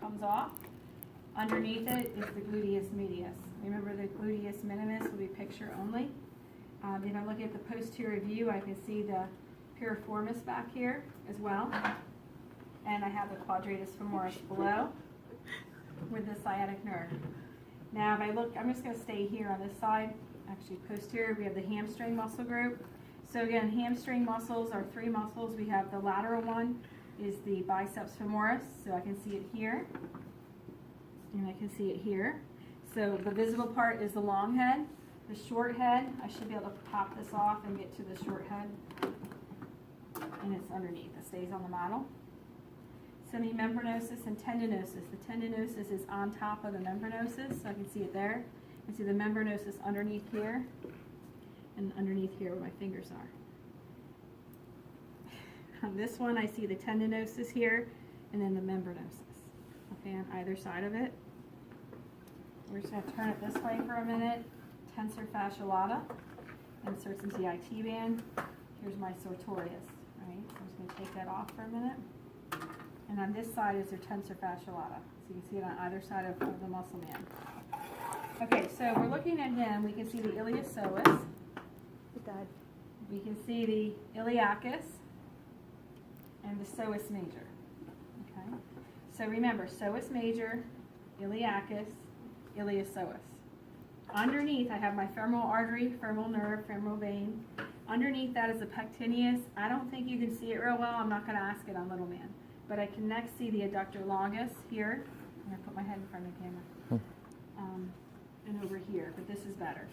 comes off. Underneath it is the gluteus medius. Remember, the gluteus minimus will be picture only. If I look at the posterior view, I can see the piriformis back here as well. And I have the quadratus femoris below with the sciatic nerve. Now if I look, I'm just going to stay here on this side. Actually, posterior, we have the hamstring muscle group. So again, hamstring muscles are three muscles. We have the lateral one is the biceps femoris, so I can see it here. And I can see it here. So the visible part is the long head. The short head, I should be able to pop this off and get to the short head. And it's underneath. It stays on the model. Semimembranosus and tendinosus. The tendinosus is on top of the membranosus, so I can see it there. I can see the membranosus underneath here and underneath here where my fingers are. On this one, I see the tendinosus here and then the membranosus. Okay, on either side of it. We're just going to turn it this way for a minute. Tensor fasciae lata inserts into the IT band. Here's my sartorius. Right? So I'm just going to take that off for a minute. And on this side is their tensor fasciae lata. So you can see it on either side of the muscle man. Okay, so we're looking at him. We can see the iliopsoas. We can see the iliacus and the psoas major. Okay. So remember, psoas major, iliacus, iliopsoas. Underneath, I have my femoral artery, femoral nerve, femoral vein. Underneath that is the pectineus. I don't think you can see it real well. I'm not going to ask it on little man. But I can next see the adductor longus here. I'm going to put my head in front of the camera. And over here, but this is better.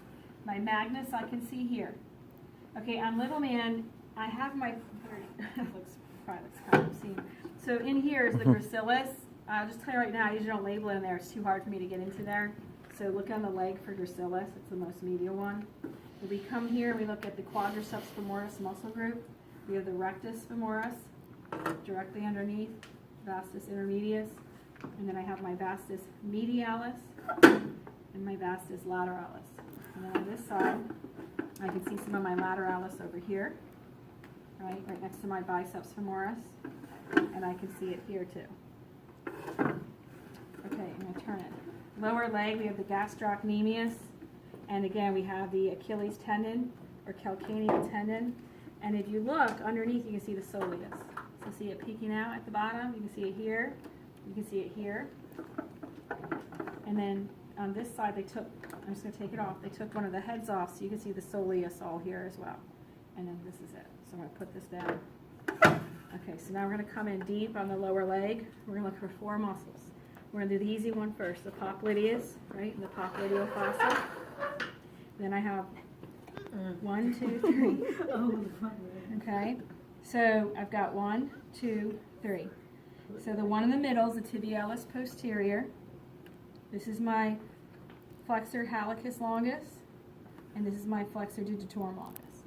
My magnus I can see here. Okay, on little man, I have my, probably looks kind of obscene. So in here is the gracilis. I'll just tell you right now, I usually don't label it in there. It's too hard for me to get into there. So look on the leg for gracilis. It's the most medial one. If we come here, we look at the quadriceps femoris muscle group. We have the rectus femoris directly underneath, vastus intermedius, and then I have my vastus medialis and my vastus lateralis. And then on this side, I can see some of my lateralis over here, right next to my biceps femoris, and I can see it here too. Okay, I'm going to turn it. Lower leg, we have the gastrocnemius, and again we have the Achilles tendon or calcaneal tendon. And if you look underneath, you can see the soleus. So see it peeking out at the bottom. You can see it here. You can see it here. And then on this side, they took, I'm just going to take it off. They took one of the heads off, so you can see the soleus all here as well. And then this is it. So I'm going to put this down. Okay, so now we're going to come in deep on the lower leg. We're going to look for four muscles. We're going to do the easy one first, the popliteus, right, and the popliteal fossa. Then I have 1, 2, 3. Okay, so I've got 1, 2, 3. So the one in the middle is the tibialis posterior. This is my flexor hallucis longus, and this is my flexor digitorum longus.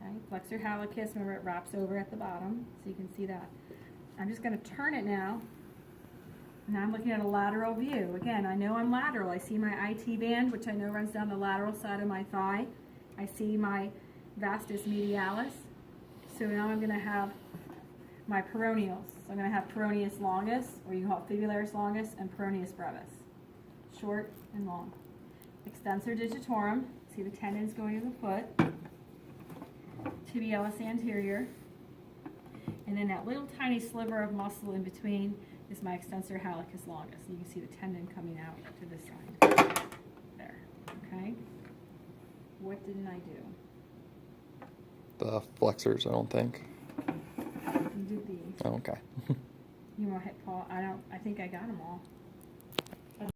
Okay, flexor hallucis, remember it wraps over at the bottom, so you can see that. I'm just going to turn it now. Now I'm looking at a lateral view. Again, I know I'm lateral. I see my IT band, which I know runs down the lateral side of my thigh. I see my vastus medialis. So now I'm going to have my peroneals. So I'm going to have peroneus longus, or you can call it fibularis longus, and peroneus brevis. Short and long. Extensor digitorum. See the tendons going to the foot. Tibialis anterior. And then that little tiny sliver of muscle in between is my extensor hallucis longus. You can see the tendon coming out to this side. There. Okay? What didn't I do? The flexors, I don't think. You did these. Oh, okay. You want to hit Paul? I think I got them all.